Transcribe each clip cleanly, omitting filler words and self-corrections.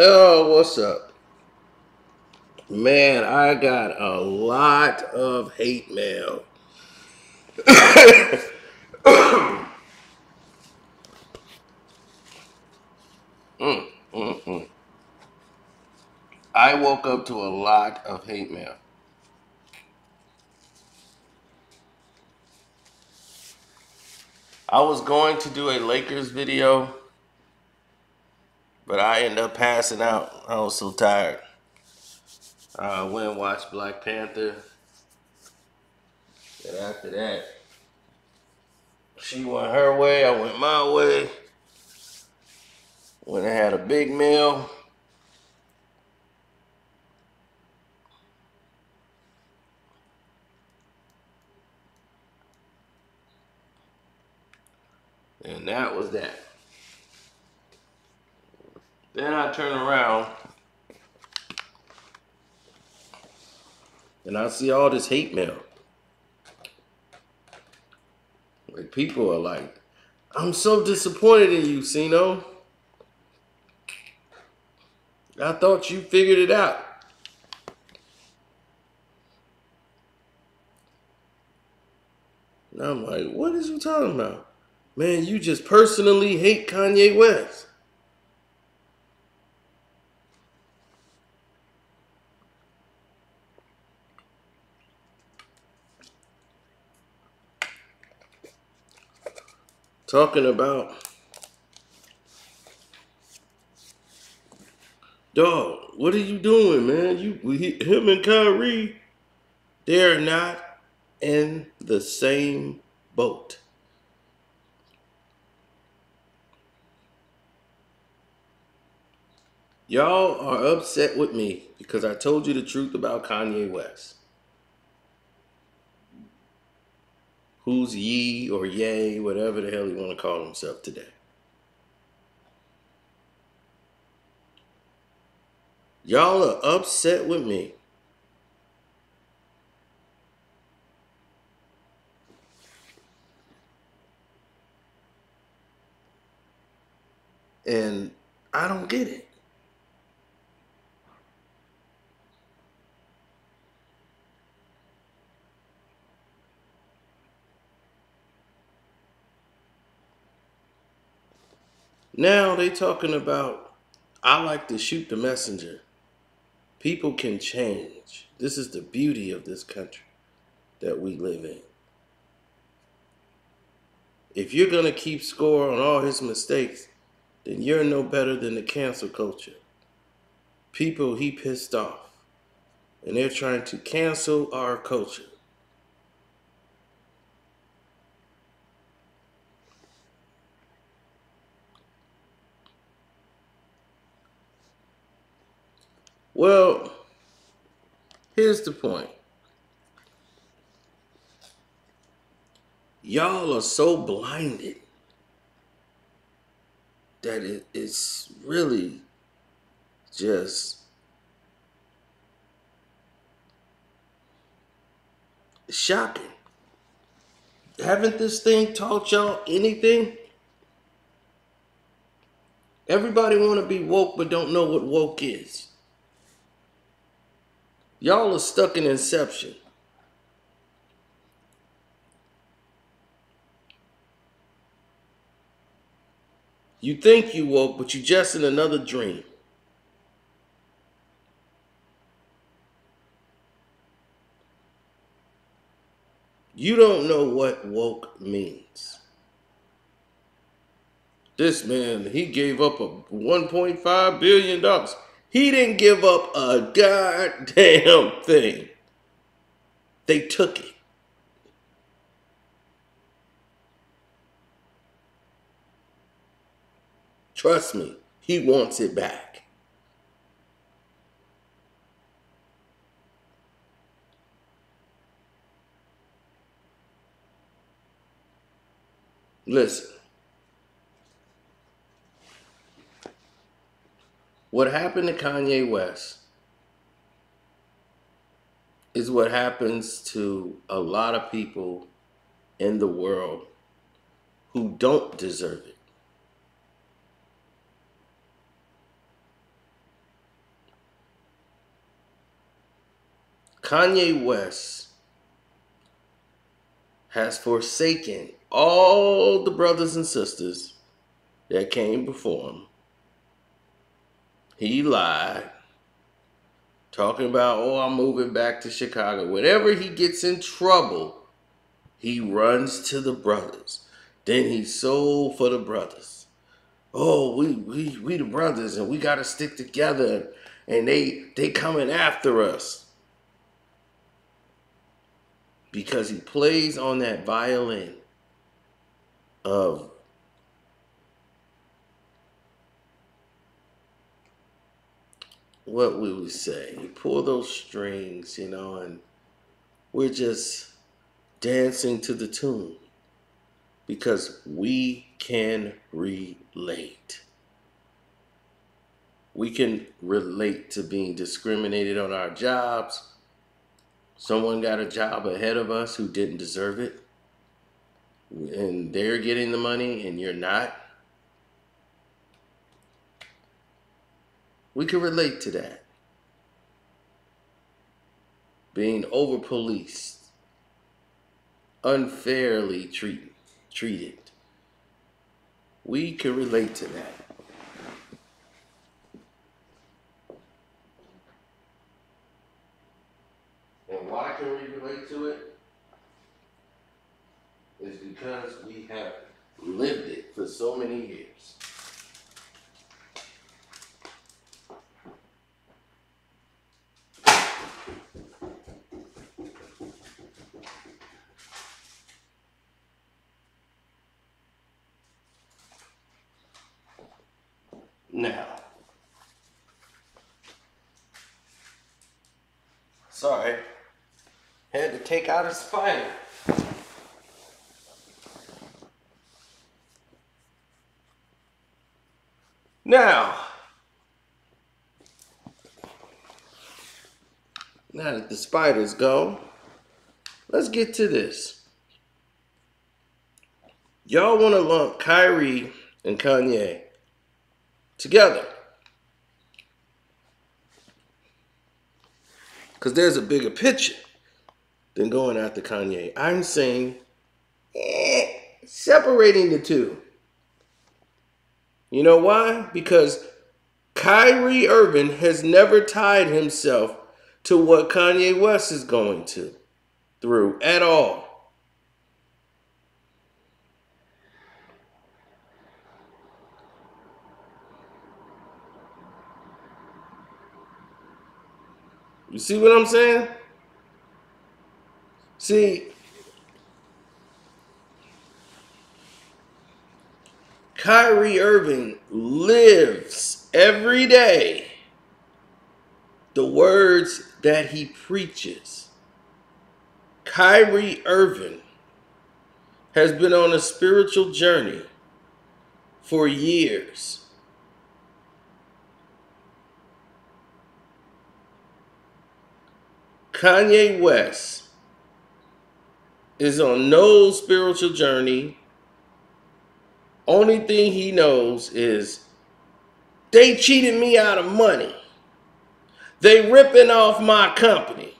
Oh, what's up? Man, I got a lot of hate mail. Mm, mm, mm. I woke up to a lot of hate mail. I was going to do a Lakers video, but I ended up passing out. I was so tired. I went and watched Black Panther, and after that, she went her way, I went my way. Went and had a big meal, and that was that. Then I turn around and I see all this hate mail. Like people are like, I'm so disappointed in you, Sino. I thought you figured it out. And I'm like, what is you talking about? Man, you just personally hate Kanye West. Talking about, dog, what are you doing, man? Him and Kyrie, they're not in the same boat. Y'all are upset with me because I told you the truth about Kanye West. Who's ye or yay, whatever the hell he want to call himself today. Y'all are upset with me. And I don't get it. Now they talking about, I like to shoot the messenger. People can change. This is the beauty of this country that we live in. If you're going to keep score on all his mistakes, then you're no better than the cancel culture. People he pissed off. And they're trying to cancel our culture. Well, here's the point. Y'all are so blinded that it's really just shocking. Haven't this thing taught y'all anything? Everybody want to be woke but don't know what woke is. Y'all are stuck in Inception. You think you woke, but you just in another dream. You don't know what woke means. This man, he gave up a $1.5 billion. He didn't give up a goddamn thing. They took it. Trust me, he wants it back. Listen, what happened to Kanye West is what happens to a lot of people in the world who don't deserve it. Kanye West has forsaken all the brothers and sisters that came before him. He lied, talking about, oh, I'm moving back to Chicago. Whenever he gets in trouble, he runs to the brothers. Then he's sold for the brothers. Oh, we the brothers, and we gotta stick together. And they coming after us because he plays on that violin of what we would say. You pull those strings, and we're just dancing to the tune because we can relate. We can relate to being discriminated on our jobs. Someone got a job ahead of us who didn't deserve it, and they're getting the money and you're not. We can relate to that. Being over-policed, unfairly treated. We can relate to that. And why can we relate to it? Is because we have lived it for so many years. Now, sorry, had to take out a spider. Now that the spider's gone, let's get to this. Y'all want to lump Kyrie and Kanye together because there's a bigger picture than going after Kanye. I'm saying separating the two. You know why? Because Kyrie Irving has never tied himself to what Kanye West is going through at all. You see what I'm saying? See, Kyrie Irving lives every day the words that he preaches. Kyrie Irving has been on a spiritual journey for years. Kanye West is on no spiritual journey. Only thing he knows is they cheated me out of money. They ripping off my company.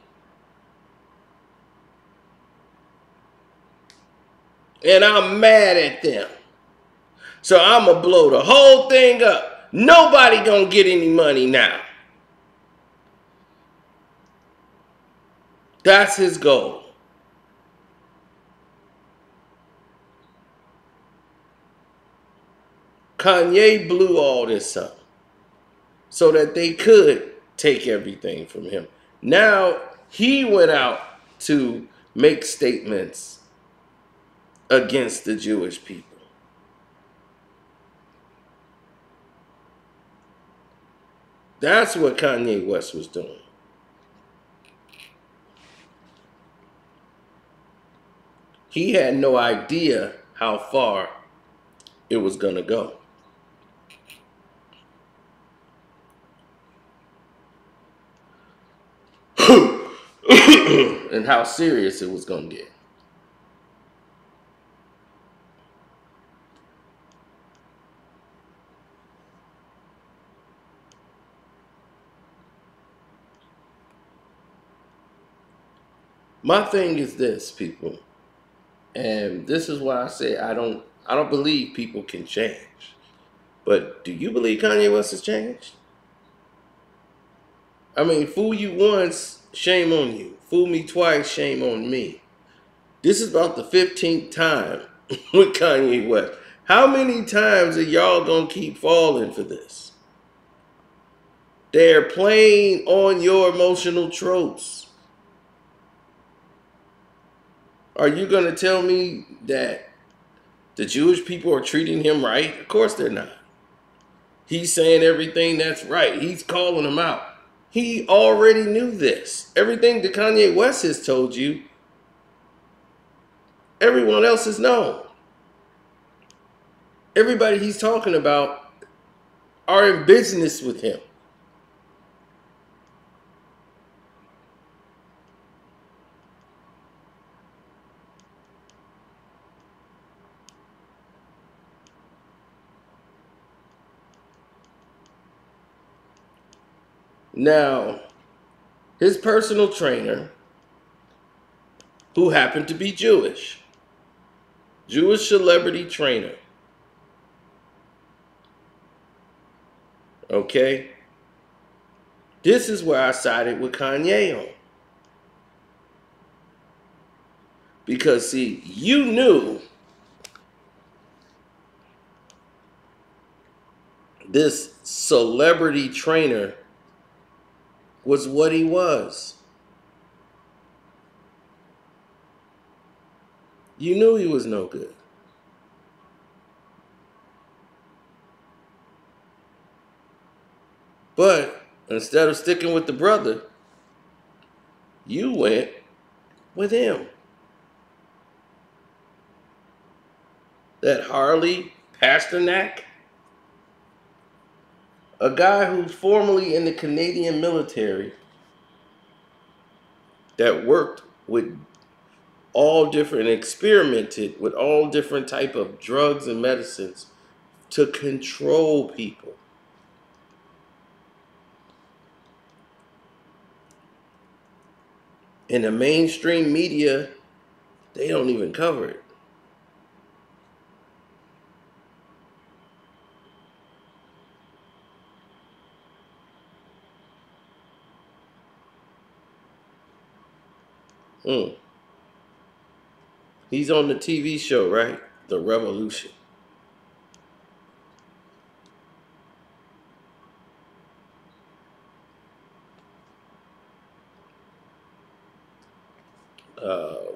And I'm mad at them. So I'm going to blow the whole thing up. Nobody going to get any money now. That's his goal. Kanye blew all this up so that they could take everything from him. Now he went out to make statements against the Jewish people. That's what Kanye West was doing. He had no idea how far it was going to go. And how serious it was going to get. My thing is this, people, and this is why I say I don't believe people can change. But do you believe Kanye West has changed? I mean, fool you once, shame on you. Fool me twice, shame on me. This is about the 15th time with Kanye West. How many times are y'all gonna keep falling for this? They're playing on your emotional tropes. Are you gonna tell me that the Jewish people are treating him right? Of course they're not. He's saying everything that's right. He's calling them out. He already knew this. Everything that Kanye West has told you, everyone else has known. Everybody he's talking about are in business with him. Now, his personal trainer, who happened to be Jewish celebrity trainer, okay? This is where I sided with Kanye on. Because, see, you knew this celebrity trainer was what he was. You knew he was no good. But instead of sticking with the brother, you went with him. That Harley Pasternak, a guy who's formerly in the Canadian military that worked with all different, experimented with all different type of drugs and medicines to control people. In the mainstream media, they don't even cover it. Mm. He's on the TV show, right? The Revolution.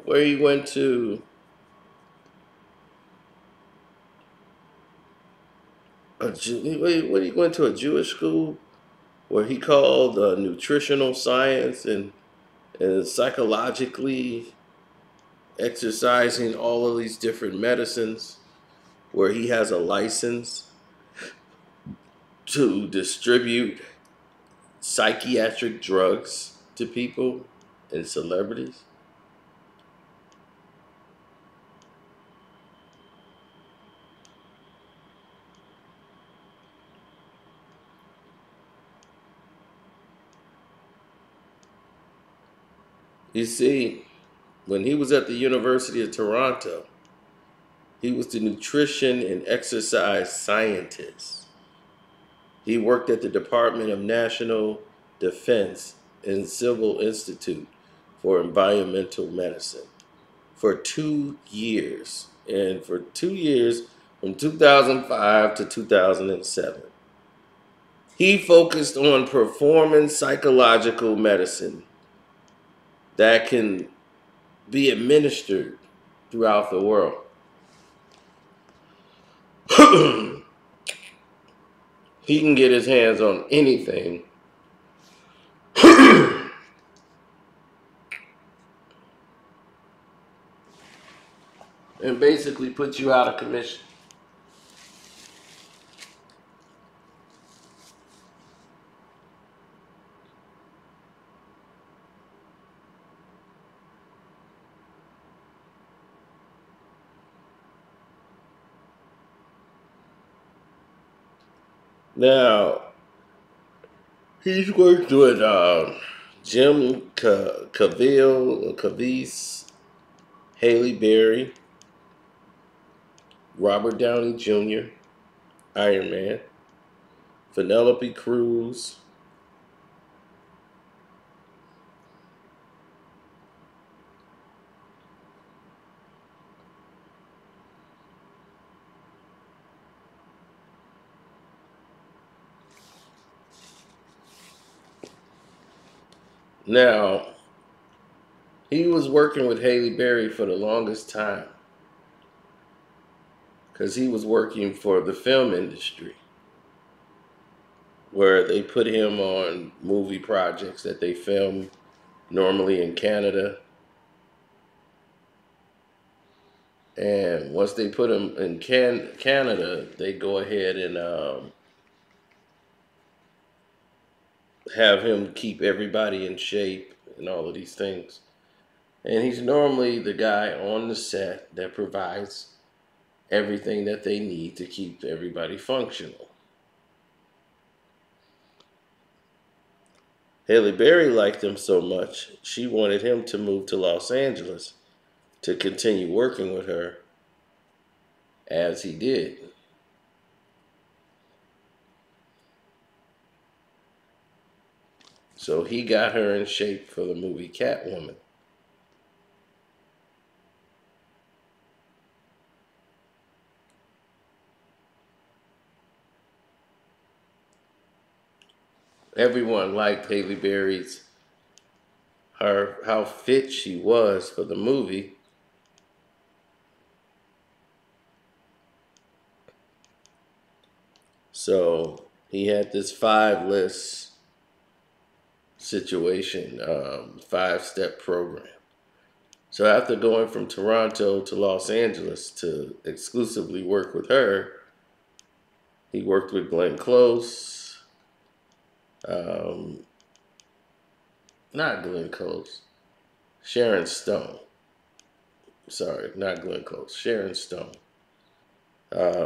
Where he went to what he went to a Jewish school where he called nutritional science and psychologically exercising all of these different medicines, where he has a license to distribute psychiatric drugs to people and celebrities. You see, when he was at the University of Toronto, he was the nutrition and exercise scientist. He worked at the Department of National Defense and Civil Institute for Environmental Medicine for 2 years. And for 2 years, from 2005 to 2007, he focused on performance psychological medicine that can be administered throughout the world. He can get his hands on anything and basically put you out of commission. Now, he's worked with Jim Caviezel, Haley Berry, Robert Downey Jr., Iron Man, Penelope Cruz, now, he was working with Haley Berry for the longest time because he was working for the film industry where they put him on movie projects that they film normally in Canada. And once they put him in Canada, they go ahead and have him keep everybody in shape and all of these things. And he's normally the guy on the set that provides everything that they need to keep everybody functional. Haley Berry liked him so much, she wanted him to move to Los Angeles to continue working with her as he did. So he got her in shape for the movie Catwoman. Everyone liked Haley Berry's how fit she was for the movie. So he had this 5 list situation, 5-step program. So after going from Toronto to Los Angeles to exclusively work with her, he worked with Glenn Close, not Glenn Close, Sharon Stone. Sorry, not Glenn Close, Sharon Stone.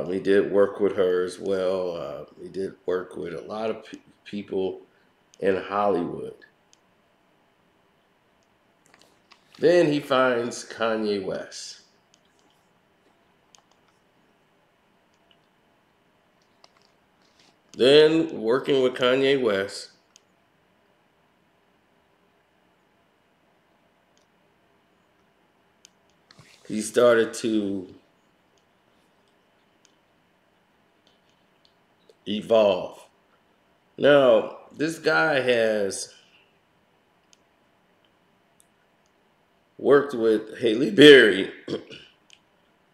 He did work with her as well. He did work with a lot of people in Hollywood. Then he finds Kanye West. Then, working with Kanye West, he started to evolve. Now, this guy has worked with Haley Berry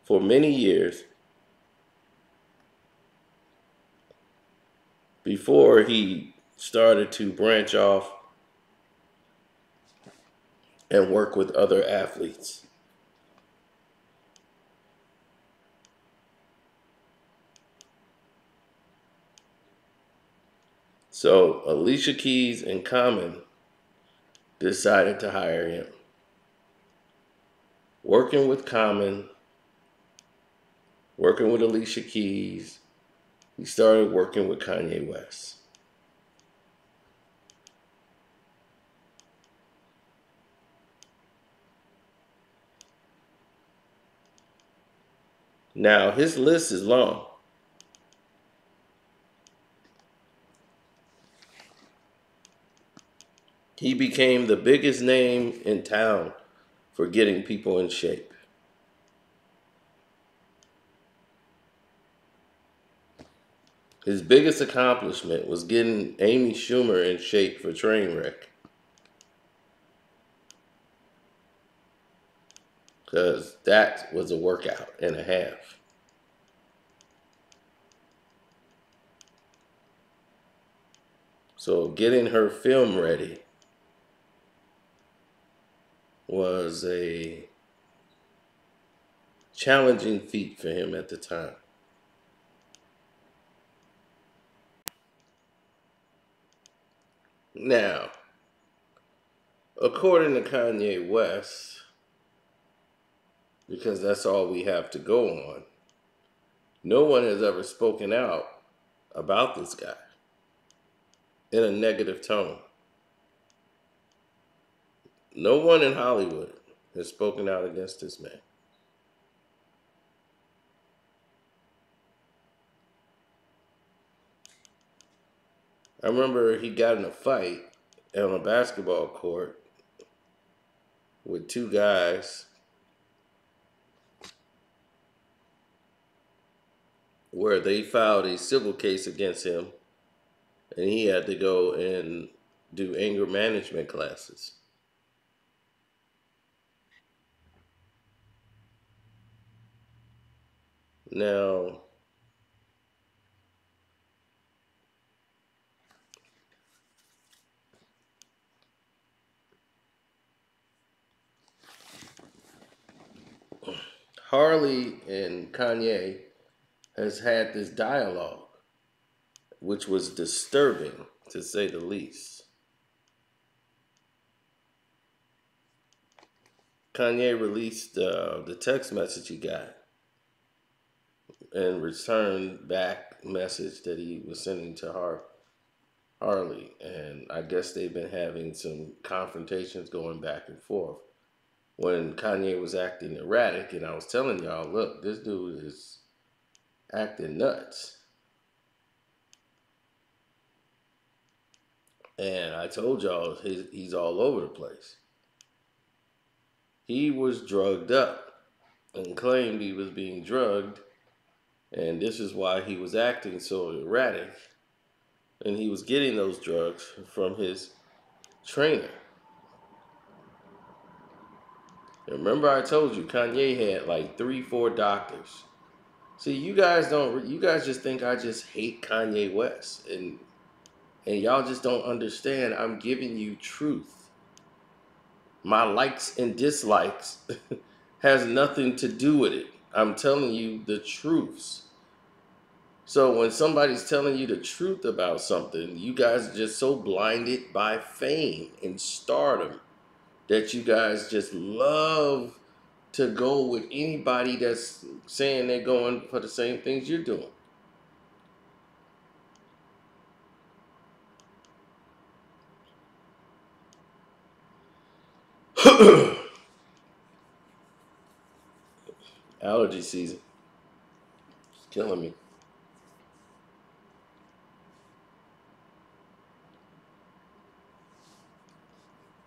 for many years before he started to branch off and work with other athletes. So Alicia Keys and Common decided to hire him. Working with Common, working with Alicia Keys, he started working with Kanye West. Now, his list is long. He became the biggest name in town for getting people in shape. His biggest accomplishment was getting Amy Schumer in shape for Trainwreck. Because that was a workout and a half. So getting her film ready was a challenging feat for him at the time. Now, according to Kanye West, because that's all we have to go on, no one has ever spoken out about this guy in a negative tone. No one in Hollywood has spoken out against this man. I remember he got in a fight on a basketball court with two guys where they filed a civil case against him and he had to go and do anger management classes. Now, Harley and Kanye has had this dialogue, which was disturbing to say the least. Kanye released the text message he got and returned back message that he was sending to Harley, and I guess they've been having some confrontations going back and forth. When Kanye was acting erratic, and I was telling y'all, look, this dude is acting nuts. And I told y'all he's all over the place. He was drugged up and claimed he was being drugged, and this is why he was acting so erratic. And he was getting those drugs from his trainer. And remember, I told you Kanye had like 3, 4 doctors. See, you guys don't. You guys just think I just hate Kanye West, and y'all just don't understand. I'm giving you truth. My likes and dislikes has nothing to do with it. I'm telling you the truths. So when somebody's telling you the truth about something, you guys are just so blinded by fame and stardom that you guys just love to go with anybody that's saying they're going for the same things you're doing. Allergy season. It's killing me.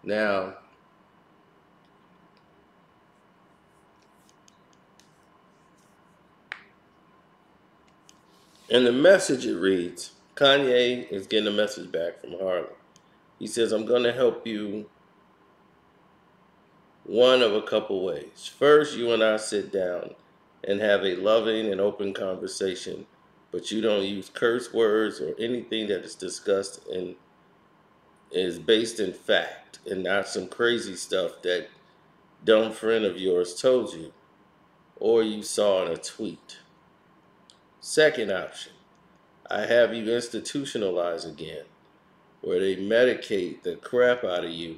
Now, in the message it reads, Kanye is getting a message back from Harlem. He says, I'm going to help you one of a couple ways. First, you and I sit down and have a loving and open conversation, but you don't use curse words or anything that is discussed and is based in fact and not some crazy stuff that dumb friend of yours told you or you saw in a tweet. Second option, I have you institutionalized again, where they medicate the crap out of you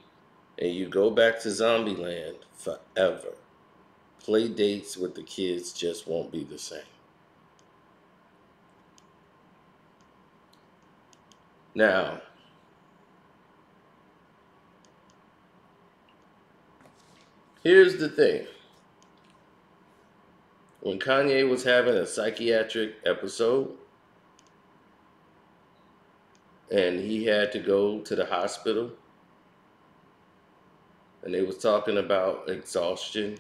and you go back to zombie land forever. Play dates with the kids just won't be the same. Now, here's the thing. When Kanye was having a psychiatric episode and he had to go to the hospital and they was talking about exhaustion,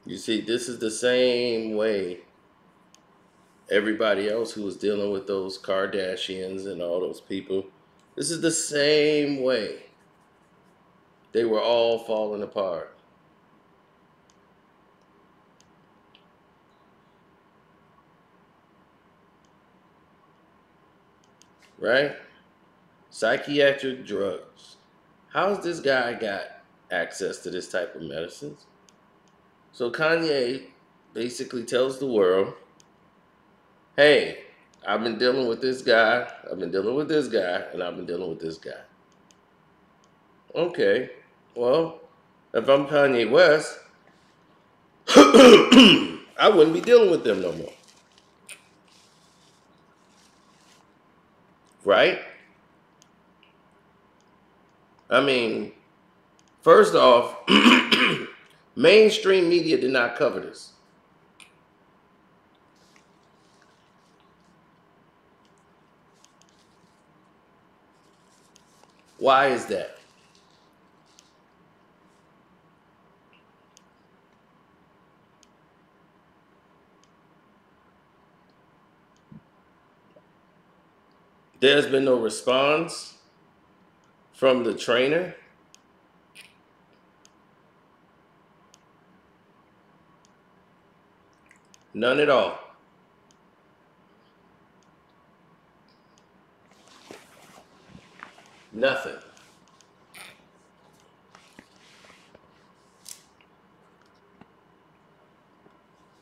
you see, this is the same way everybody else who was dealing with those Kardashians and all those people, this is the same way they were all falling apart. Right? Psychiatric drugs. How's this guy got access to this type of medicines? So Kanye basically tells the world, hey, I've been dealing with this guy, I've been dealing with this guy, and I've been dealing with this guy. Okay, well, if I'm Kanye West, I wouldn't be dealing with them no more. right? I mean, first off, mainstream media did not cover this. Why is that? There's been no response from the trainer. None at all. Nothing.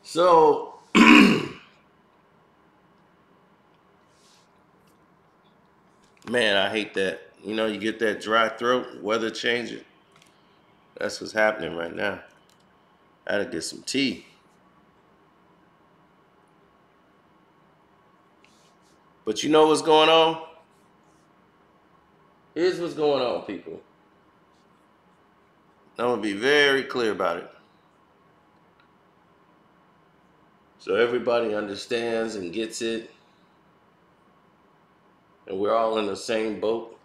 So, man, I hate that. You know, you get that dry throat, weather changing. That's what's happening right now. I had to get some tea. But you know what's going on? Here's what's going on, people. I'm going to be very clear about it. So everybody understands and gets it. And we're all in the same boat.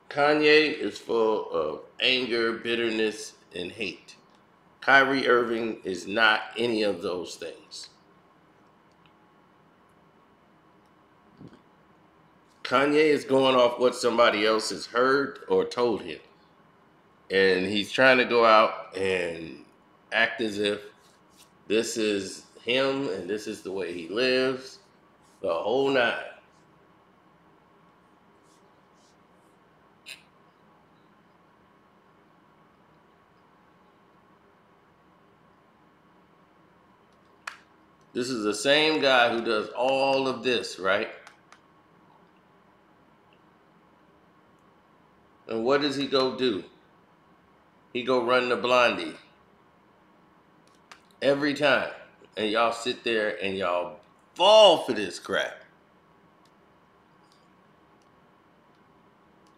Kanye is full of anger, bitterness, and hate. Kyrie Irving is not any of those things. Kanye is going off what somebody else has heard or told him. And he's trying to go out and act as if this is him and this is the way he lives, the whole nine. This is the same guy who does all of this, right? And what does he go do? He go run the blondie every time. And y'all sit there and y'all fall for this crap.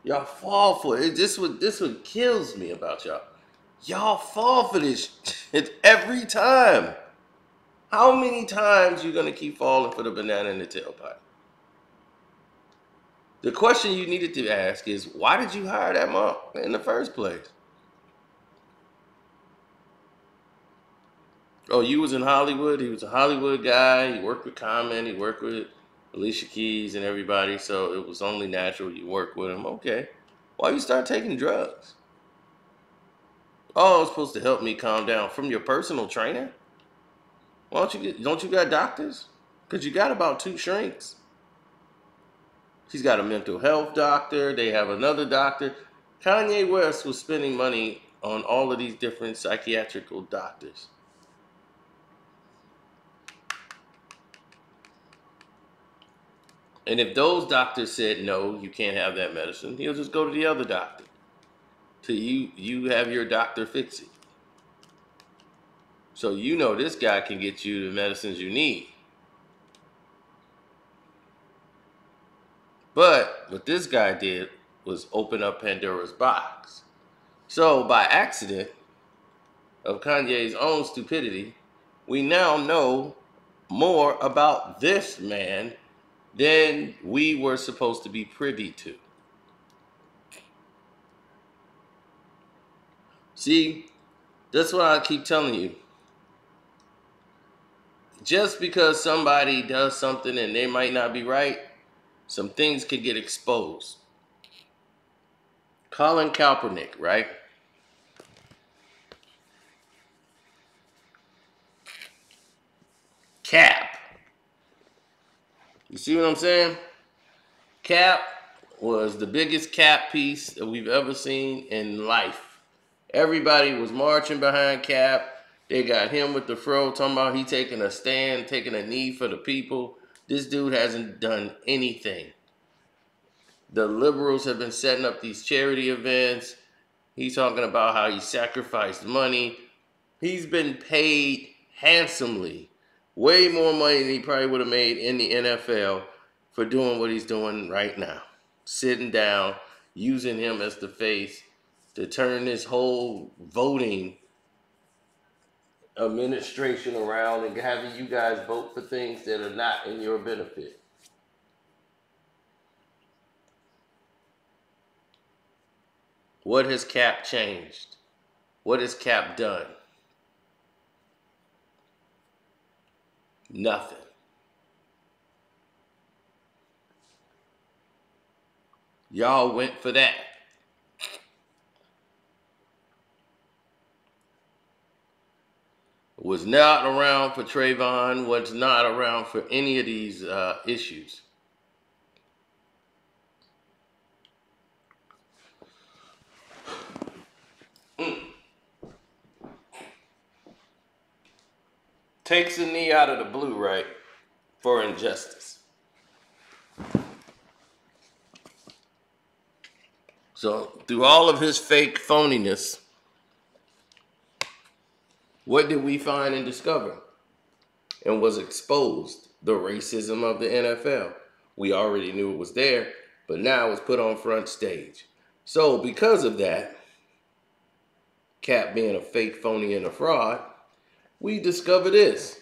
Y'all fall for it. This what kills me about y'all. Y'all fall for this shit every time. How many times you gonna keep falling for the banana in the tailpipe? The question you needed to ask is, why did you hire that mom in the first place? Oh, you was in Hollywood. He was a Hollywood guy. He worked with Common. He worked with Alicia Keys and everybody. So it was only natural you work with him. Okay. Why you start taking drugs? Oh, it's supposed to help me calm down. From your personal trainer? Why don't you got doctors? Because you got about 2 shrinks. He's got a mental health doctor. They have another doctor. Kanye West was spending money on all of these different psychiatrical doctors. And if those doctors said, no, you can't have that medicine, he'll just go to the other doctor. Till you have your doctor fix it. So you know this guy can get you the medicines you need. But what this guy did was open up Pandora's box. So by accident of Kanye's own stupidity, we now know more about this man than we were supposed to be privy to. See, that's what I keep telling you. Just because somebody does something and they might not be right, some things could get exposed. Colin Kaepernick, right? Cap. You see what I'm saying? Cap was the biggest cap piece that we've ever seen in life. Everybody was marching behind Cap. They got him with the fro talking about he taking a stand, taking a knee for the people. This dude hasn't done anything. The liberals have been setting up these charity events. He's talking about how he sacrificed money. He's been paid handsomely, way more money than he probably would have made in the NFL for doing what he's doing right now. Sitting down, using him as the face to turn this whole voting administration around and having you guys vote for things that are not in your benefit. What has Cap changed? What has Cap done? Nothing. Y'all went for that. Was not around for Trayvon, was not around for any of these issues. Takes a knee out of the blue, right, for injustice. So through all of his fake phoniness, what did we find and discover? And was exposed? The racism of the NFL. We already knew it was there, but now it's put on front stage. So because of that, Cap being a fake, phony, and a fraud, we discover this.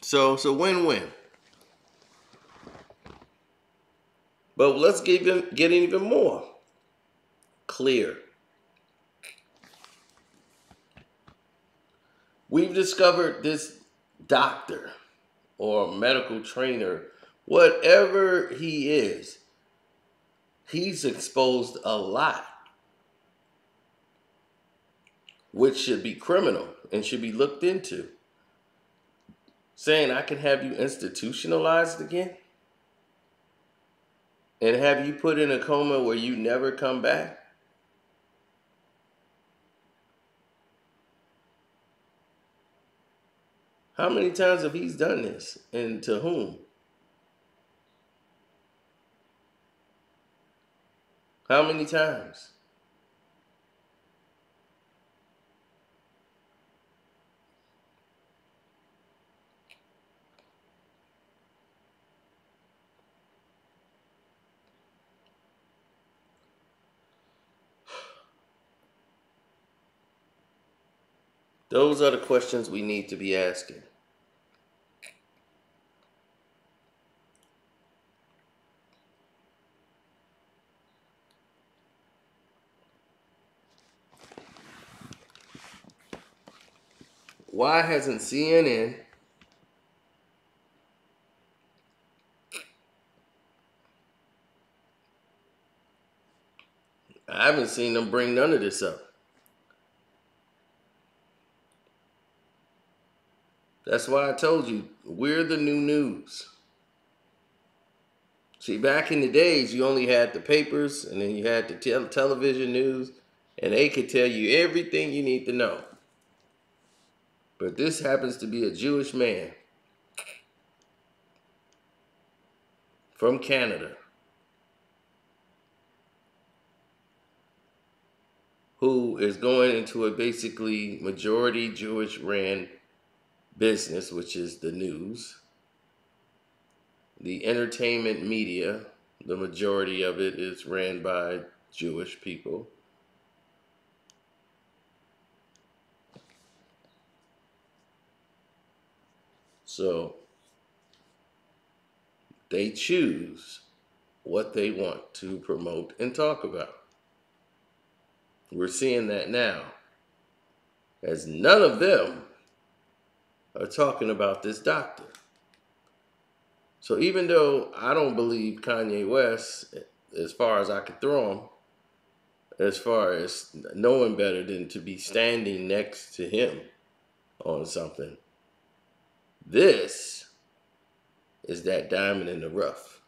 So it's a win-win. But let's get even more clear. We've discovered this doctor or medical trainer, whatever he is, he's exposed a lot, which should be criminal and should be looked into. Saying I can have you institutionalized again and have you put in a coma where you never come back. How many times have he done this, and to whom? How many times? Those are the questions we need to be asking. Why hasn't CNN I haven't seen them bring none of this up. That's why I told you, we're the new news. See, back in the days, you only had the papers, and then you had the television news, and they could tell you everything you need to know. But this happens to be a Jewish man from Canada who is going into a basically majority Jewish ran business, which is the news. The entertainment media, the majority of it is ran by Jewish people. So they choose what they want to promote and talk about. We're seeing that now, as none of them are talking about this doctor. So even though I don't believe Kanye West, as far as I could throw him, as far as knowing better than to be standing next to him on something, this is that diamond in the rough.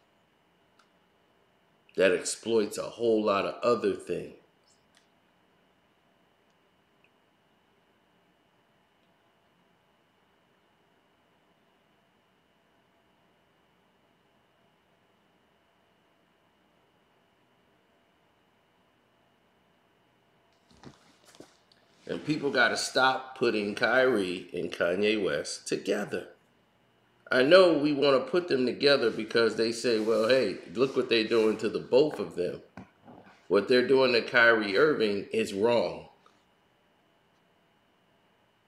that exploits a whole lot of other things. And people got to stop putting Kyrie and Kanye West together. I know we want to put them together because they say, well, hey, look what they're doing to the both of them. What they're doing to Kyrie Irving is wrong.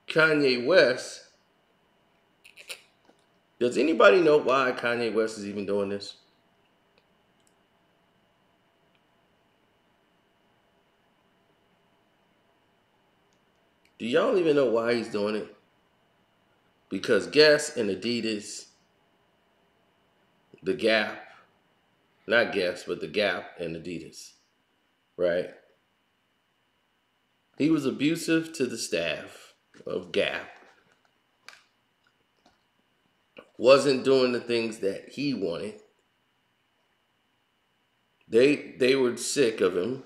Kanye West, does anybody know why Kanye West is even doing this? Do y'all even know why he's doing it? Because Guess and Adidas, the Gap, not Guess, but the Gap and Adidas, right? He was abusive to the staff of Gap, wasn't doing the things that he wanted. They were sick of him.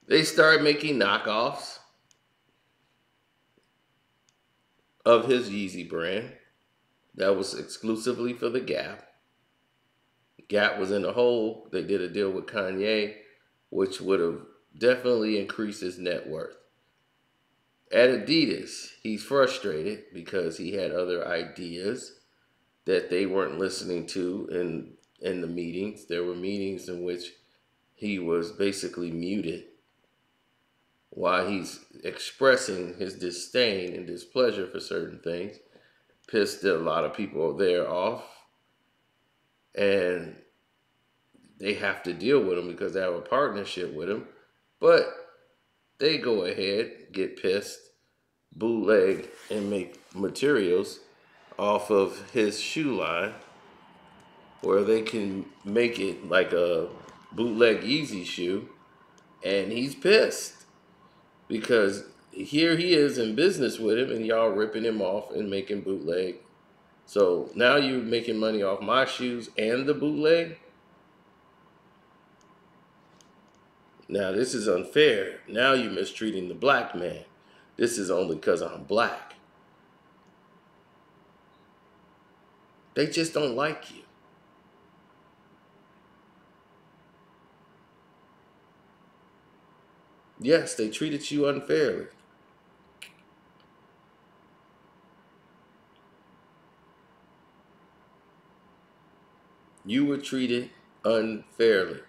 They started making knockoffs of his Yeezy brand that was exclusively for the Gap. Gap was in a hole. They did a deal with Kanye, which would have definitely increased his net worth. At Adidas, he's frustrated because he had other ideas that they weren't listening to in the meetings. There were meetings in which he was basically muted while he's expressing his disdain and displeasure for certain things. Pissed a lot of people there off. And they have to deal with him because they have a partnership with him. But they go ahead, get pissed, bootleg, and make materials off of his shoe line where they can make it like a bootleg Yeezy shoe. And he's pissed because here he is in business with him and y'all ripping him off and making bootleg. So now you're making money off my shoes and the bootleg? Now this is unfair. Now you're mistreating the black man. This is only because I'm black. They just don't like you. Yes, they treated you unfairly. You were treated unfairly.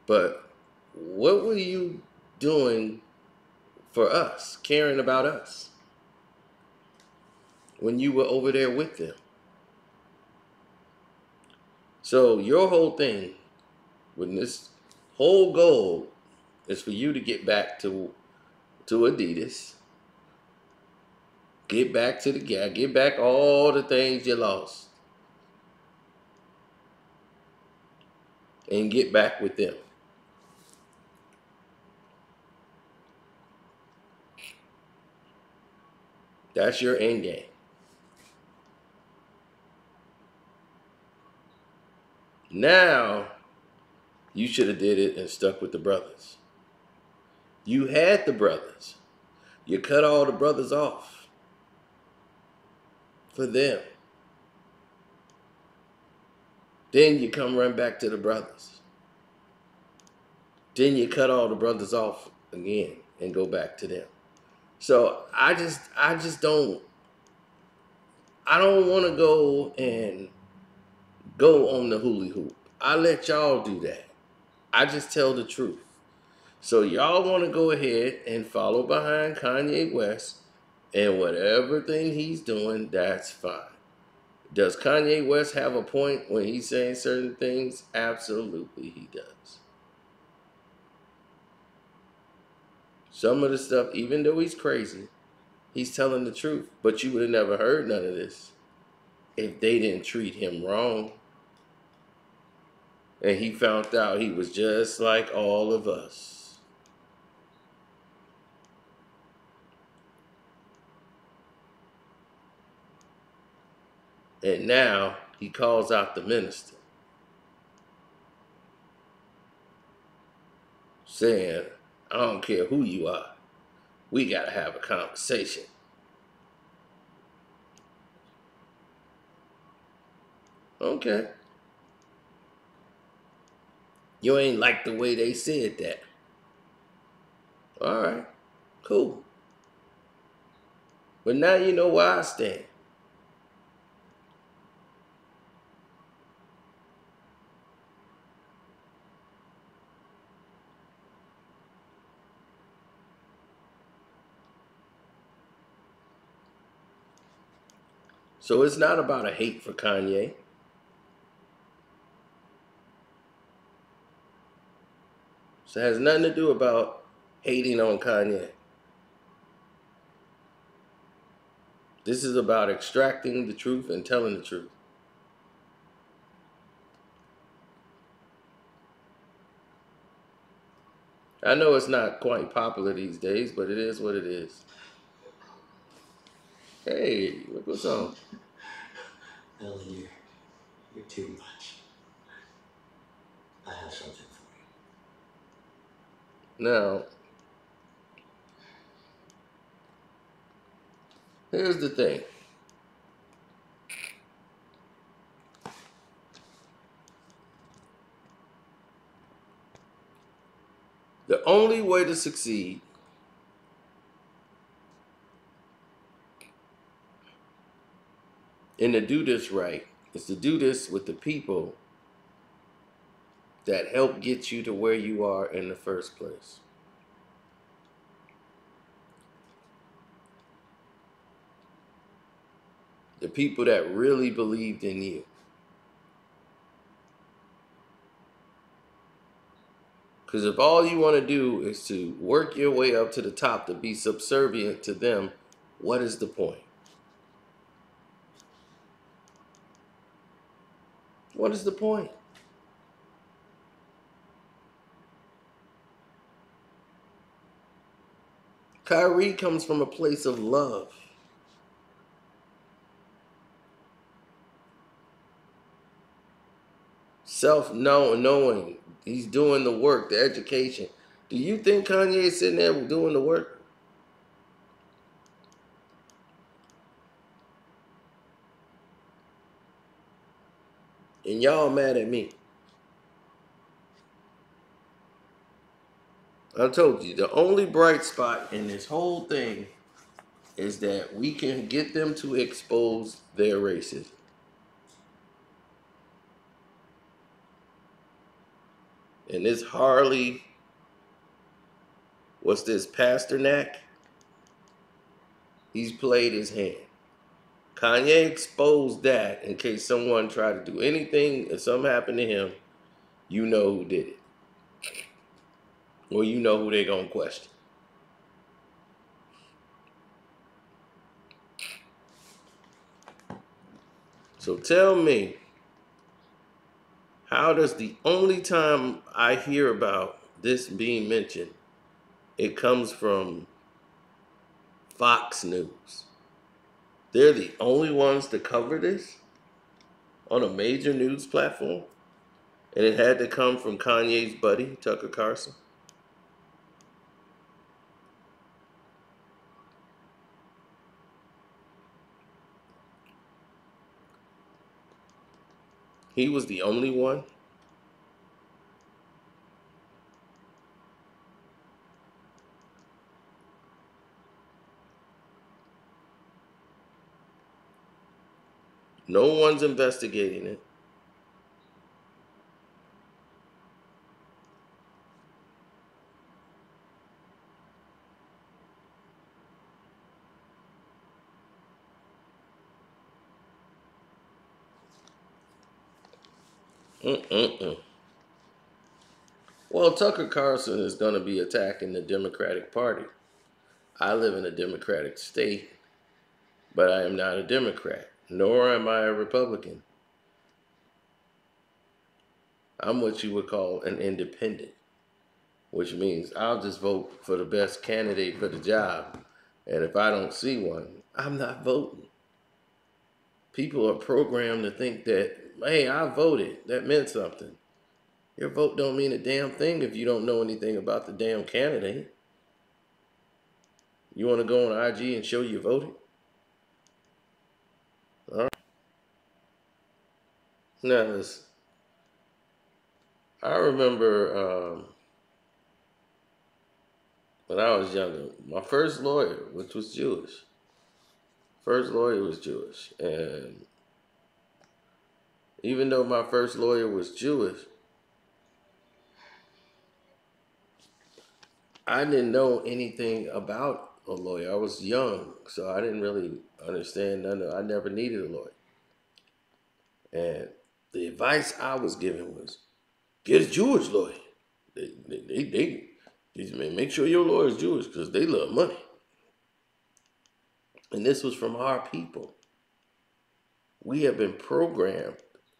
But what were you doing for us, caring about us, when you were over there with them? So your whole thing, when this whole goal is for you to get back to Adidas, get back to the Gap, get back all the things you lost, and get back with them. That's your end game. Now, you should have did it and stuck with the brothers. You had the brothers. You cut all the brothers off for them. Then you come run back to the brothers. Then you cut all the brothers off again and go back to them. So I just don't want to go and go on the hula hoop. I let y'all do that. I just tell the truth. So y'all want to go ahead and follow behind Kanye West and whatever thing he's doing, that's fine. Does Kanye West have a point when he's saying certain things? Absolutely he does. Some of the stuff, even though he's crazy, he's telling the truth. But you would have never heard none of this if they didn't treat him wrong. And he found out he was just like all of us. And now he calls out the minister, saying, I don't care who you are, we gotta have a conversation. Okay. You ain't like the way they said that. All right, cool. But now you know where I stand. So it's not about a hate for Kanye. So it has nothing to do about hating on Kanye. This is about extracting the truth and telling the truth. I know it's not quite popular these days, but it is what it is. Hey, look what's on. Ellie, you're too much. I have something for you. Now, here's the thing. The only way to succeed and to do this right is to do this with the people that help get you to where you are in the first place. The people that really believed in you. Because if all you want to do is to work your way up to the top to be subservient to them, what is the point? What is the point? Kyrie comes from a place of love. Self-knowing. He's doing the work, the education. Do you think Kanye is sitting there doing the work? And y'all mad at me. I told you, the only bright spot in this whole thing is that we can get them to expose their racism. And this Harley, what's this, Pasternak? He's played his hand. Kanye exposed that in case someone tried to do anything, if something happened to him, you know who did it. Or you know who they're going to question. So tell me, how does the only time I hear about this being mentioned, it comes from Fox News? They're the only ones to cover this on a major news platform? And it had to come from Kanye's buddy, Tucker Carlson? He was the only one? No one's investigating it. Mm-mm-mm. Well, Tucker Carlson is going to be attacking the Democratic Party. I live in a Democratic state, but I am not a Democrat, nor am I a Republican. I'm what you would call an independent, which means I'll just vote for the best candidate for the job. And if I don't see one, I'm not voting. People are programmed to think that, hey, I voted. That meant something. Your vote don't mean a damn thing if you don't know anything about the damn candidate. You want to go on IG and show you voted? All right. Now, listen. I remember when I was younger, my first lawyer, which was Jewish, first lawyer was Jewish. And even though my first lawyer was Jewish, I didn't know anything about a lawyer. I was young, so I didn't really understand none of it. I never needed a lawyer. And the advice I was given was get a Jewish lawyer. They make sure your lawyer is Jewish because they love money. And this was from our people. We have been programmed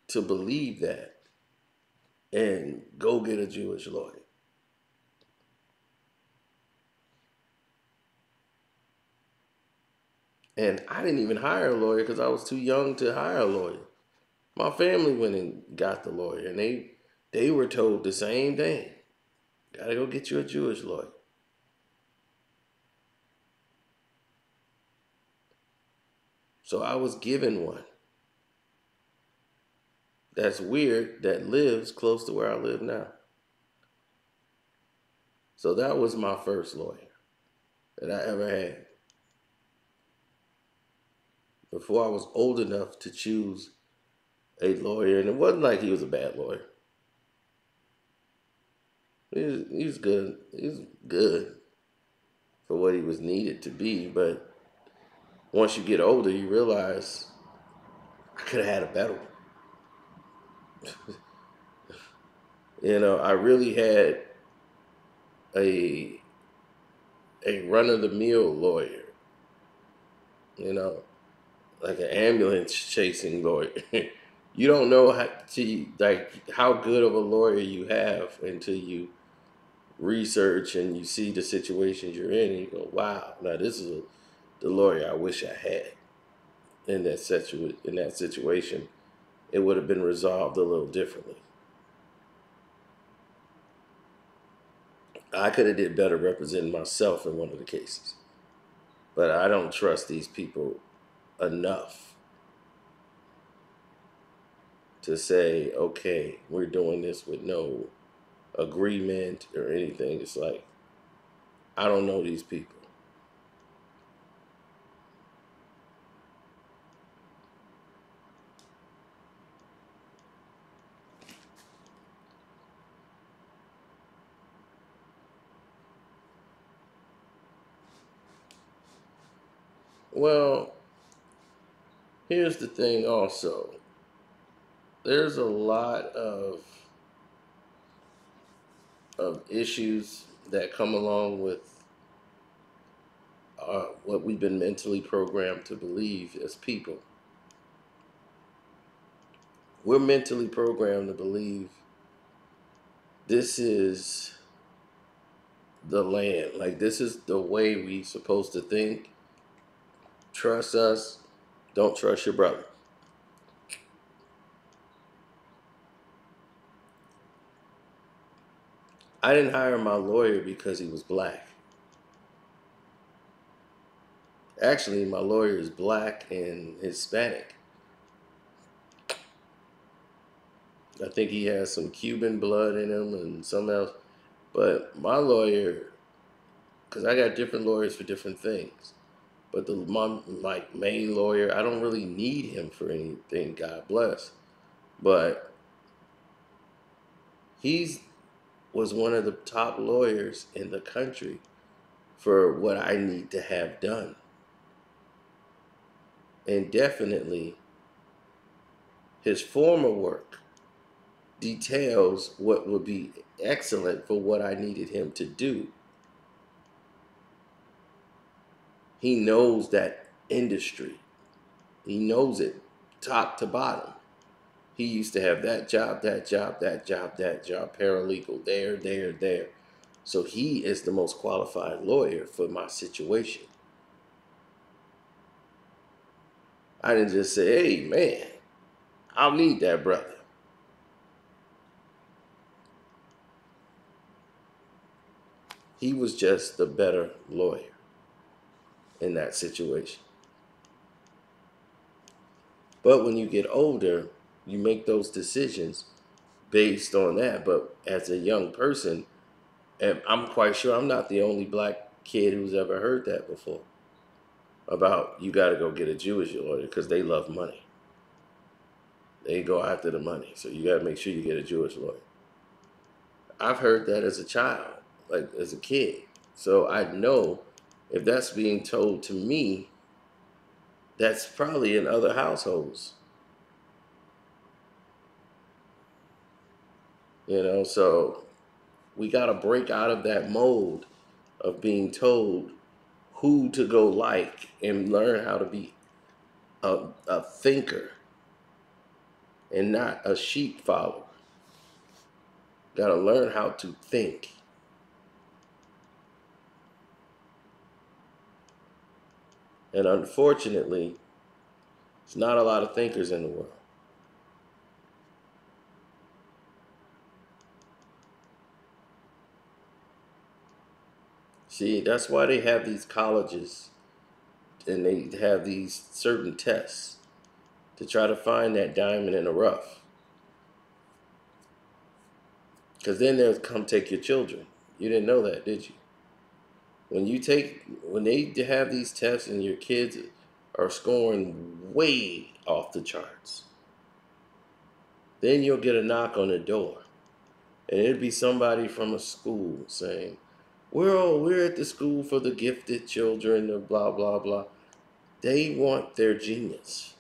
to believe that and go get a Jewish lawyer. And I didn't even hire a lawyer because I was too young to hire a lawyer. My family went and got the lawyer, and they were told the same thing. Gotta go get you a Jewish lawyer. So I was given one. That's weird, that lives close to where I live now. So that was my first lawyer that I ever had. Before I was old enough to choose a lawyer, and it wasn't like he was a bad lawyer. He was good. He was good for what he was needed to be, but once you get older, you realize I could have had a better one. I really had a run of the mill lawyer, like an ambulance chasing lawyer. You don't know how good of a lawyer you have until you research and you see the situations you're in, and you go, "Wow, now this is the lawyer I wish I had in that situation. It would have been resolved a little differently. I could have did better representing myself in one of the cases, but I don't trust these people enough to say, okay, we're doing this with no agreement or anything. It's like, I don't know these people. Well, here's the thing also. There's a lot of issues that come along with what we've been mentally programmed to believe as people. We're mentally programmed to believe this is the land. Like, this is the way we supposed to think. Trust us. Don't trust your brother. I didn't hire my lawyer because he was black. Actually, my lawyer is black and Hispanic. I think he has some Cuban blood in him and something else. But my lawyer, because I got different lawyers for different things. But my main lawyer, I don't really need him for anything, God bless. But he was one of the top lawyers in the country for what I need to have done. And definitely, his former work details what would be excellent for what I needed him to do. He knows that industry. He knows it top to bottom. He used to have that job, that job, that job, that job, paralegal, there. So he is the most qualified lawyer for my situation. I didn't just say, hey, man, I'll need that brother. He was just the better lawyer in that situation. But when you get older, you make those decisions based on that. But as a young person, and I'm quite sure I'm not the only black kid who's ever heard that before about you got to go get a Jewish lawyer because they love money. They go after the money. So you got to make sure you get a Jewish lawyer. I've heard that as a child, like as a kid. So I know if that's being told to me, that's probably in other households. So we got to break out of that mold of being told who to go like and learn how to be a thinker and not a sheep follower. Got to learn how to think. And unfortunately, there's not a lot of thinkers in the world. See, that's why they have these colleges and they have these certain tests to try to find that diamond in the rough. Because then they'll come take your children. You didn't know that, did you? When they have these tests and your kids are scoring way off the charts, then you'll get a knock on the door. And it'd be somebody from a school saying, we're at the school for the gifted children of blah, blah, blah. They want their genius.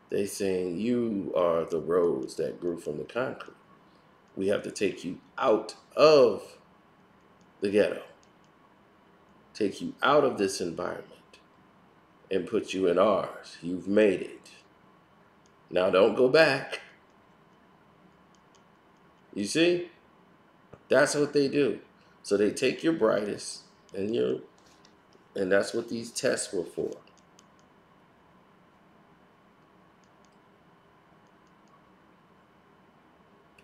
They saying, you are the rose that grew from the concrete. We have to take you out of the ghetto, take you out of this environment, and put you in ours. You've made it. Now don't go back. You see? That's what they do. So they take your brightest and that's what these tests were for.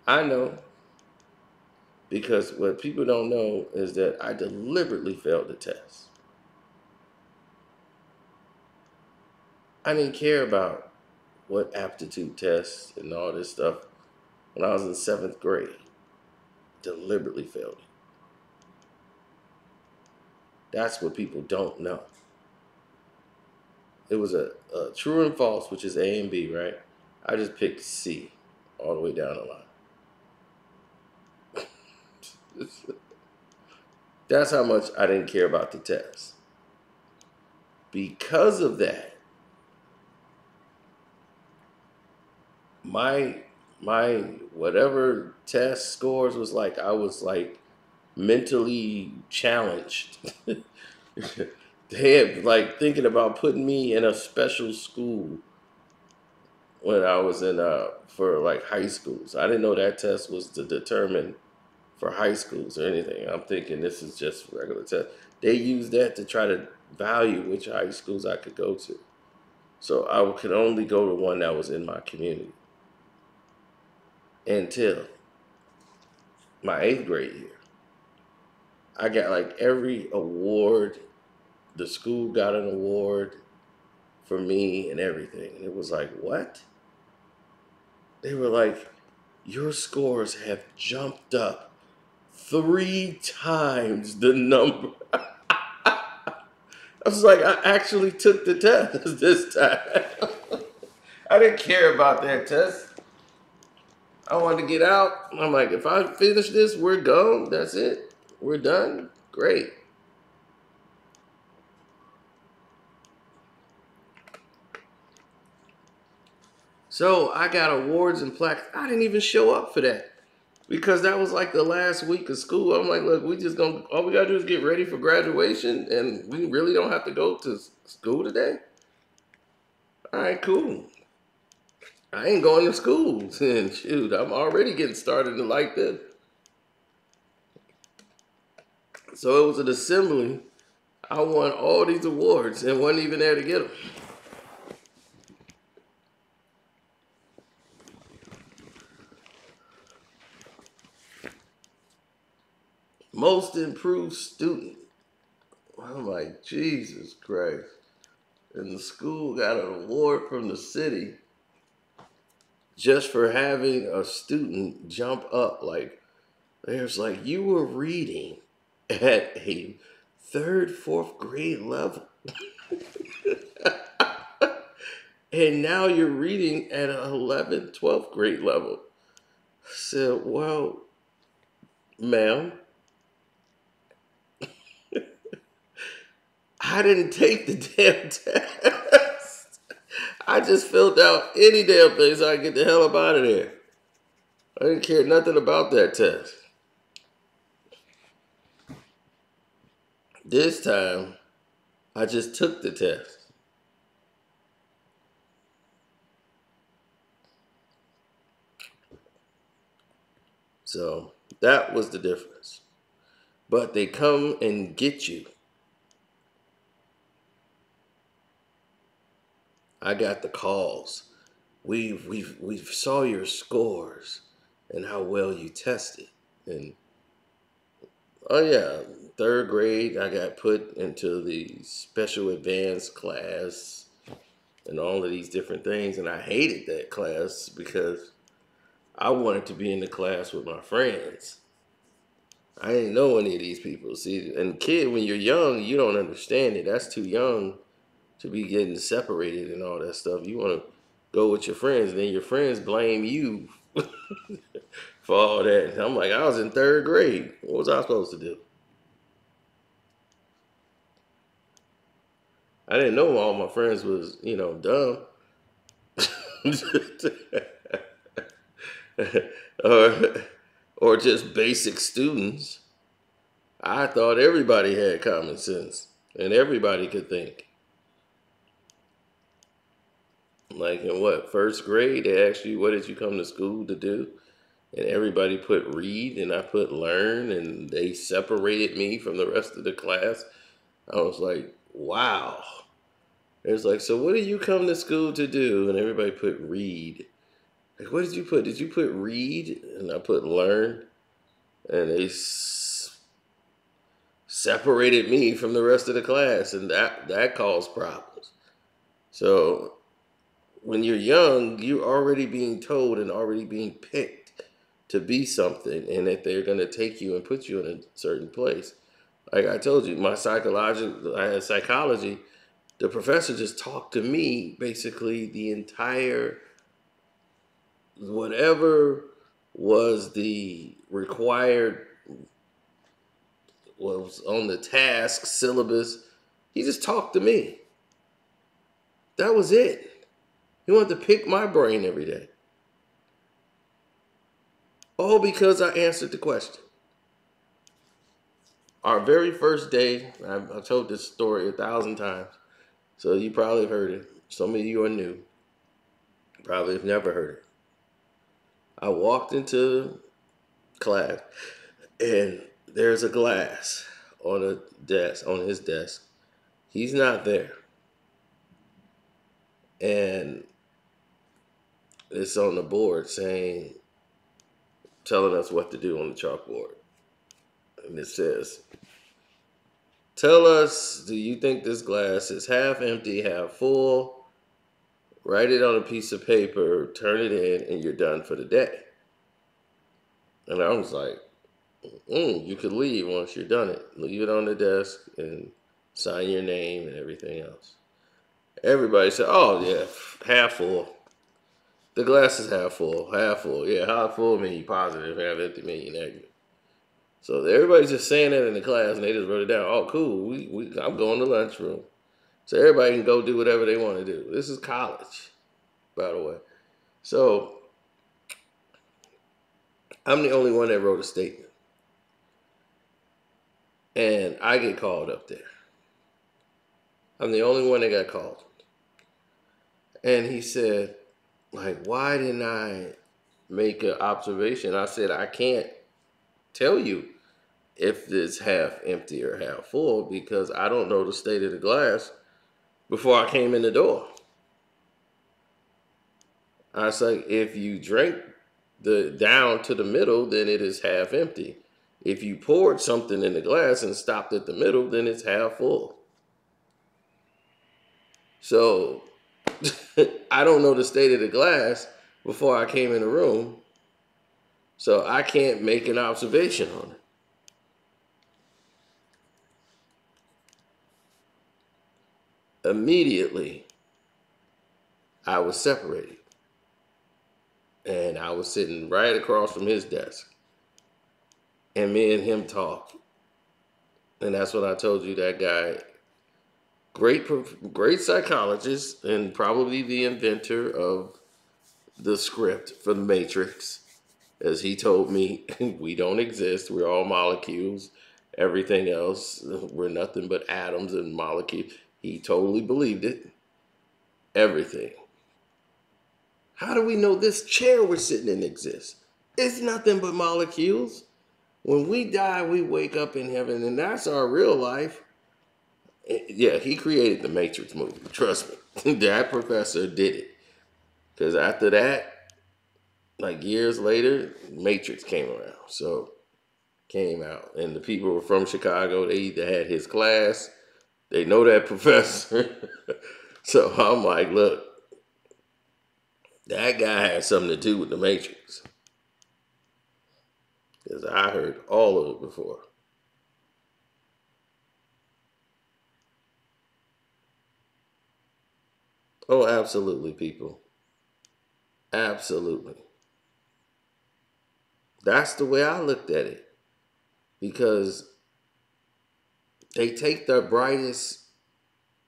I know because what people don't know is that I deliberately failed the test. I didn't care about what aptitude tests and all this stuff when I was in 7th grade. Deliberately failed it. That's what people don't know. It was a true and false, which is A and B, right? I just picked C all the way down the line. That's how much I didn't care about the test. Because of that, my whatever test scores was like, I was like mentally challenged. They had like thinking about putting me in a special school when I was in for like high schools. I didn't know that test was to determine for high schools or anything. I'm thinking this is just regular test. They used that to try to value which high schools I could go to. So I could only go to one that was in my community until my 8th grade year. I got like every award. The school got an award for me and everything. And it was like, what? They were like, your scores have jumped up 3 times the number. I was like, I actually took the test this time. I didn't care about that test. I wanted to get out. I'm like, if I finish this, we're gone. That's it. We're done. Great. So I got awards and plaques. I didn't even show up for that because that was like the last week of school. I'm like, look, all we gotta do is get ready for graduation, and we really don't have to go to school today. All right, cool. I ain't going to school. And shoot, I'm already getting started to like this. So it was an assembly. I won all these awards and wasn't even there to get them. Most improved student. I'm like, Jesus Christ. And the school got an award from the city just for having a student jump up. Like, there's like, you were reading at a third, fourth grade level. And now you're reading at an 11th, 12th grade level. I said, well, ma'am, I didn't take the damn test. I just filled out any damn thing so I could get the hell up out of there. I didn't care nothing about that test. This time, I just took the test. So that was the difference. But they come and get you. I got the calls. We saw your scores and how well you tested. And oh yeah, third grade I got put into the special advanced class and all of these different things, and I hated that class because I wanted to be in the class with my friends. I didn't know any of these people. See, and kid, when you're young, you don't understand it. That's too young to be getting separated and all that stuff. You want to go with your friends, and then your friends blame you for all that. And I'm like, I was in third grade. What was I supposed to do? I didn't know all my friends was, dumb. or, or just basic students. I thought everybody had common sense and everybody could think. Like in what, first grade, they asked you, what did you come to school to do? And everybody put read and I put learn, and they separated me from the rest of the class. I was like, wow. It was like, so what did you come to school to do? And everybody put read. Like, what did you put? Did you put read? And I put learn. And they separated me from the rest of the class, and that caused problems. So when you're young, you're already being told and already being picked to be something, and that they're going to take you and put you in a certain place. Like I told you, I had psychology. The professor just talked to me basically the entire, whatever was the required, was on the task syllabus. He just talked to me. That was it. He wanted to pick my brain every day. All because I answered the question. Our very first day, I've told this story 1,000 times, so you probably have heard it. Some of you are new. Probably have never heard it. I walked into class, and there's a glass on a desk, on his desk. He's not there. And it's on the board telling us what to do on the chalkboard. And it says, tell us, do you think this glass is half empty, half full? Write it on a piece of paper, turn it in, and you're done for the day. And I was like, you could leave once you're done it. Leave it on the desk and sign your name and everything else. Everybody said, oh, yeah, half full. The glass is half full, half full. Yeah, half full mean positive, half empty mean negative. So everybody's just saying that in the class, and they just wrote it down. Oh, cool. I'm going to lunchroom. So everybody can go do whatever they want to do. This is college, by the way. So I'm the only one that wrote a statement. And I get called up there. I'm the only one that got called. And he said, like, why didn't I make an observation? I said, I can't tell you if it's half empty or half full because I don't know the state of the glass before I came in the door. I was like, if you drink the down to the middle, then it is half empty. If you poured something in the glass and stopped at the middle, then it's half full. So I don't know the state of the glass before I came in the room, so I can't make an observation on it. Immediately, I was separated, and I was sitting right across from his desk, and me and him talk, and that's what I told you. That guy, great psychologist, and probably the inventor of the script for the Matrix. As he told me, we don't exist. We're all molecules. Everything else, we're nothing but atoms and molecules. He totally believed it. Everything. How do we know this chair we're sitting in exists? It's nothing but molecules. When we die, we wake up in heaven, and that's our real life. Yeah, he created the Matrix movie. Trust me. That professor did it. Because after that, like years later, Matrix came around. So came out, and the people were from Chicago. They either had his class, they know that professor. So I'm like, look, that guy had something to do with the Matrix, because I heard all of it before. Oh, absolutely, people. Absolutely. That's the way I looked at it, because they take the brightest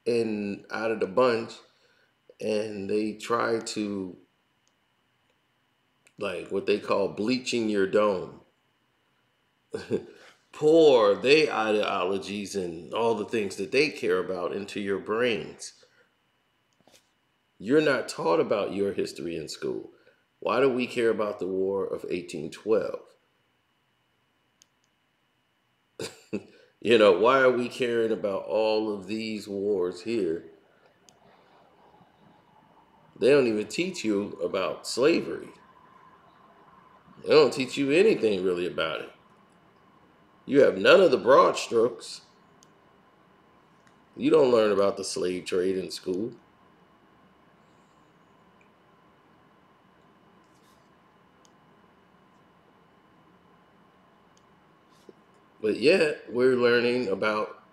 in out of the bunch, and they try to, like, what they call bleaching your dome. Pour their ideologies and all the things that they care about into your brains. You're not taught about your history in school. Why do we care about the War of 1812? Why are we caring about all of these wars here? They don't even teach you about slavery. They don't teach you anything really about it. You have none of the broad strokes. You don't learn about the slave trade in school. But yet, we're learning about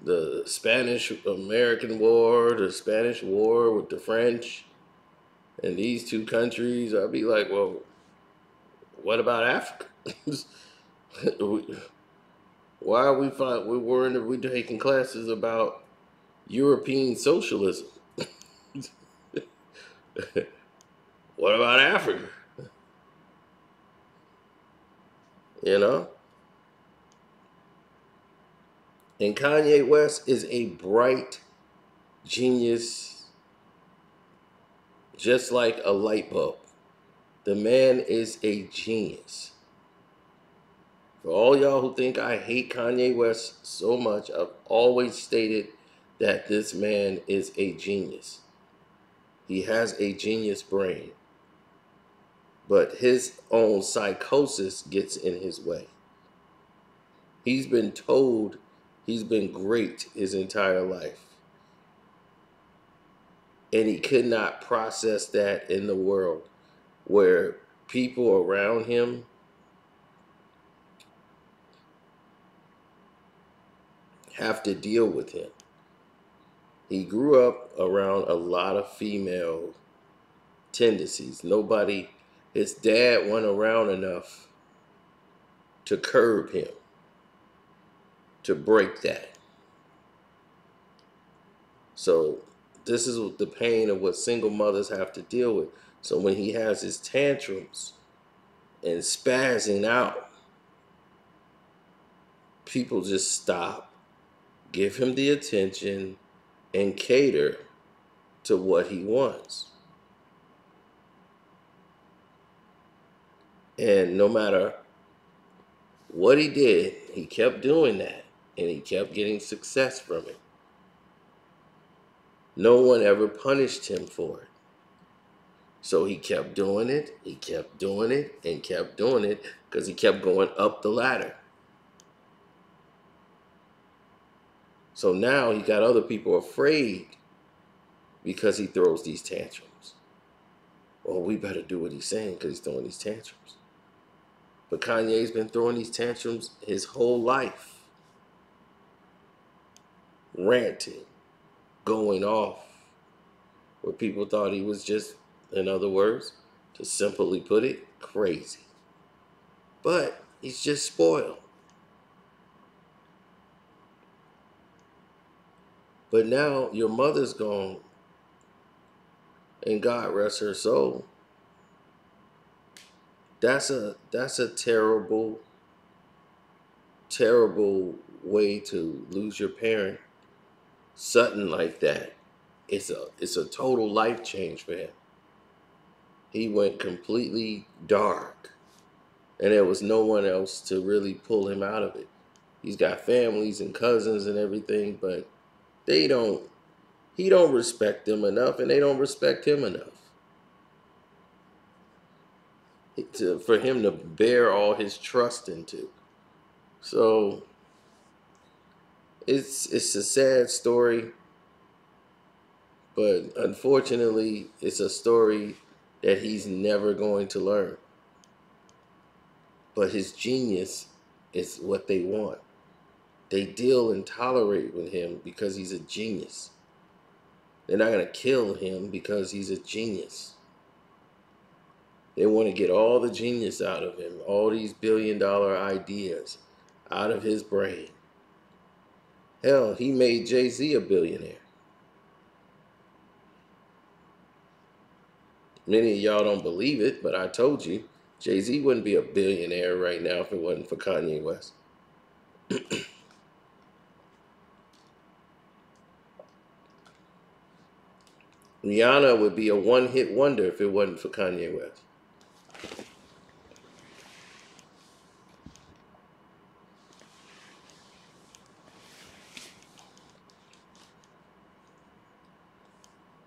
the Spanish American War, the Spanish War with the French, and these two countries. I'd be like, well, what about Africa? Why are we taking classes about European socialism? What about Africa? You know? And Kanye West is a bright genius, just like a light bulb. The man is a genius. For all y'all who think I hate Kanye West so much, I've always stated that this man is a genius. He has a genius brain, but his own psychosis gets in his way. He's been told he's been great his entire life, and he could not process that in the world where people around him have to deal with him. He grew up around a lot of female tendencies. His dad went around enough to curb him, to break that. So this is the pain of what single mothers have to deal with. So when he has his tantrums and spazzing out, people just stop, give him the attention, and cater to what he wants. And no matter what he did, he kept doing that, and he kept getting success from it. No one ever punished him for it. So he kept doing it, he kept doing it, and kept doing it because he kept going up the ladder. So now he got other people afraid because he throws these tantrums. Well, we better do what he's saying because he's throwing these tantrums. But Kanye's been throwing these tantrums his whole life. Ranting, going off, where people thought he was just, in other words, to simply put it, crazy. But he's just spoiled. But now your mother's gone, and God rest her soul. That's a terrible, terrible way to lose your parent. Sudden like that. It's a total life change for him. He went completely dark, and there was no one else to really pull him out of it. He's got families and cousins and everything, but they don't. He don't respect them enough, and they don't respect him enough for him to bear all his trust into. So it's a sad story, but unfortunately, it's a story that he's never going to learn. But his genius is what they want. They deal and tolerate with him because he's a genius. They're not going to kill him because he's a genius. They want to get all the genius out of him, all these billion-dollar ideas out of his brain. Hell, he made Jay-Z a billionaire. Many of y'all don't believe it, but I told you, Jay-Z wouldn't be a billionaire right now if it wasn't for Kanye West. Rihanna would be a one-hit wonder if it wasn't for Kanye West.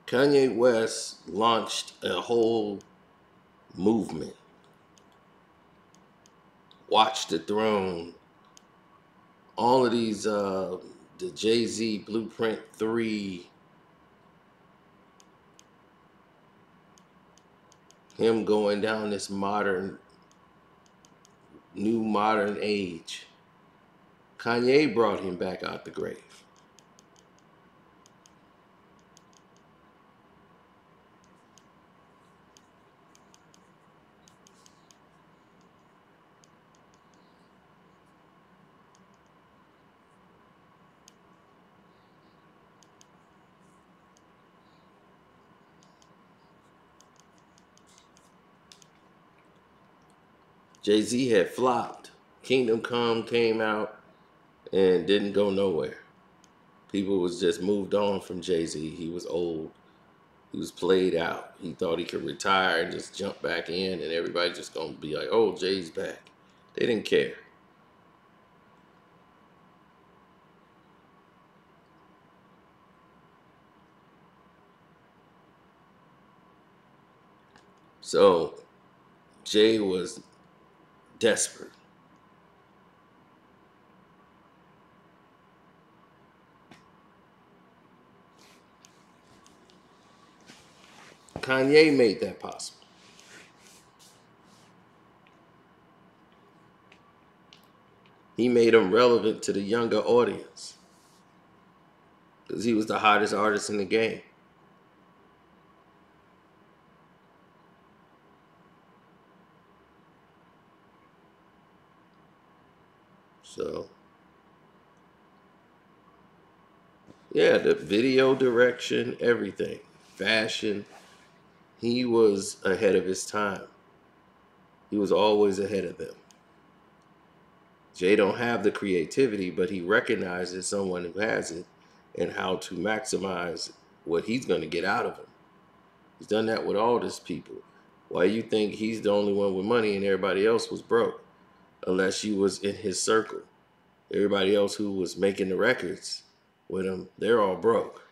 Kanye West launched a whole movement. Watch the Throne. All of these, the Jay-Z Blueprint 3, him going down this new modern age. Kanye brought him back out the grave. Jay-Z had flopped. Kingdom Come came out and didn't go nowhere. People was just moved on from Jay-Z. He was old. He was played out. He thought he could retire and just jump back in, and everybody just gonna be like, "Oh, Jay's back." They didn't care. So Jay was desperate. Kanye made that possible. He made him relevant to the younger audience because he was the hottest artist in the game. So, yeah, the video direction, everything, fashion, he was ahead of his time. He was always ahead of them. Jay don't have the creativity, but he recognizes someone who has it and how to maximize what he's going to get out of him. He's done that with all these people. Why you think he's the only one with money and everybody else was broke? Unless you was in his circle. Everybody else who was making the records with him, they're all broke.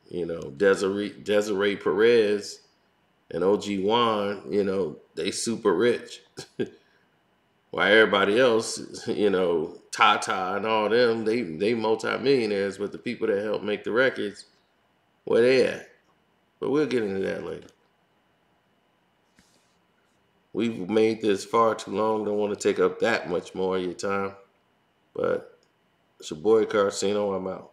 You know, Desiree Perez and OG Juan, you know, they super rich. While everybody else, you know, Tata and all them, they multimillionaires, but the people that help make the records, where they at? But we'll get into that later. We've made this far too long. Don't want to take up that much more of your time. But it's your boy Carcino. I'm out.